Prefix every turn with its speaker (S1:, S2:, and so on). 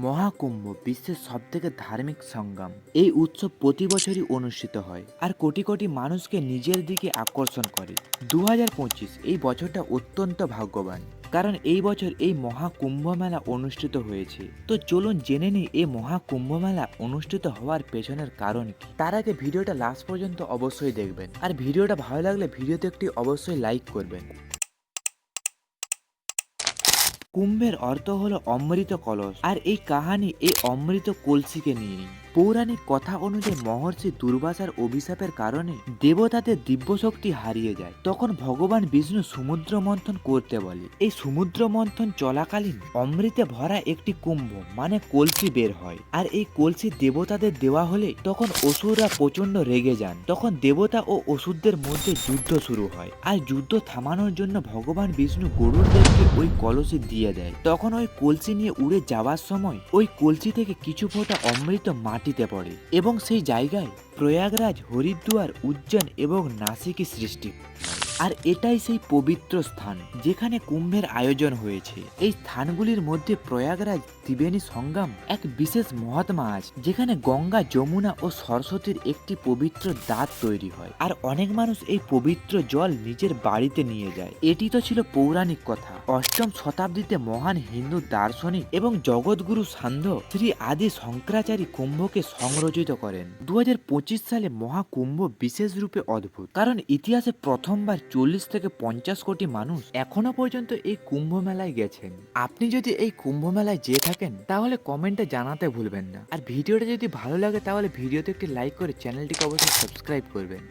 S1: মহাকুম্ভ বিশ্বের সবথেকে ধার্মিক সংগ্রাম। এই উৎসব প্রতি বছরই অনুষ্ঠিত হয় আর কোটি কোটি মানুষকে নিজের দিকে আকর্ষণ করে। 2025 এই বছরটা অত্যন্ত ভাগ্যবান, কারণ এই বছর এই মহাকুম্ভ মেলা অনুষ্ঠিত হয়েছে। তো চলুন জেনে নিই এই মহাকুম্ভ মেলা অনুষ্ঠিত হওয়ার পেছনের কারণ কি। তার আগে ভিডিওটা লাস্ট পর্যন্ত অবশ্যই দেখবেন, আর ভিডিওটা ভালো লাগলে ভিডিওতে একটি অবশ্যই লাইক করবেন। কুম্ভের অর্থ হলো অমৃত কলস, আর এই কাহানি এই অমৃত কলসিকে নিয়ে। পৌরাণিক কথা অনুযায়ী মহর্ষি দুর্বাসার অভিশাপের কারণে দেবতাদের দিব্য শক্তি হারিয়ে যায়। তখন ভগবান বিষ্ণু সমুদ্র মন্থন করতে বলে। এই সমুদ্র মন্থন চলাকালীন অমৃতে ভরা একটি কুম্ভ মানে কলসি বের হয়, আর এই কলসি দেবতাদের দেওয়া হলে তখন অসুররা প্রচন্ড রেগে যান। তখন দেবতা ও অসুরদের মধ্যে যুদ্ধ শুরু হয়, আর যুদ্ধ থামানোর জন্য ভগবান বিষ্ণু গরুর দেবকে ওই কলসি দিয়ে দেয়। তখন ওই কলসি নিয়ে উড়ে যাওয়ার সময় ওই কলসি থেকে কিছু ফোঁটা অমৃত মাটিতে পড়ে, এবং সেই জায়গায় প্রয়াগরাজ, হরিদ্বার, উজ্জৈন এবং নাসিকি সৃষ্টি। আর এটাই সেই পবিত্র স্থান যেখানে কুম্ভের আয়োজন হয়েছে। এই স্থানগুলির মধ্যে প্রয়াগরাজ ত্রিবেণী সঙ্গম এক বিশেষ মহাত্মা আছে, যেখানে গঙ্গা, যমুনা ও সরস্বতীর একটি পবিত্র দাঁত তৈরি হয়, আর অনেক মানুষ এই পবিত্র জল নিজের বাড়িতে নিয়ে যায়। এটি তো ছিল পৌরাণিক কথা। অষ্টম শতাব্দীতে মহান হিন্দু দার্শনিক এবং জগৎগুরু সান্ধ্য শ্রী আদি শঙ্করাচার্য কুম্ভকে সংরচিত করেন। 2025 সালে মহাকুম্ভ বিশেষ রূপে অদ্ভুত, কারণ ইতিহাসে প্রথমবার 40 থেকে 50 কোটি মানুষ এখনো পর্যন্ত এই কুম্ভ মেলায় গেছেন। আপনি যদি এই কুম্ভ মেলায় যেয়ে থাকেন তাহলে কমেন্টে জানাতে ভুলবেন না। আর ভিডিওটা যদি ভালো লাগে তাহলে ভিডিওতে একটি লাইক করে চ্যানেলটিকে অবশ্যই সাবস্ক্রাইব করবেন।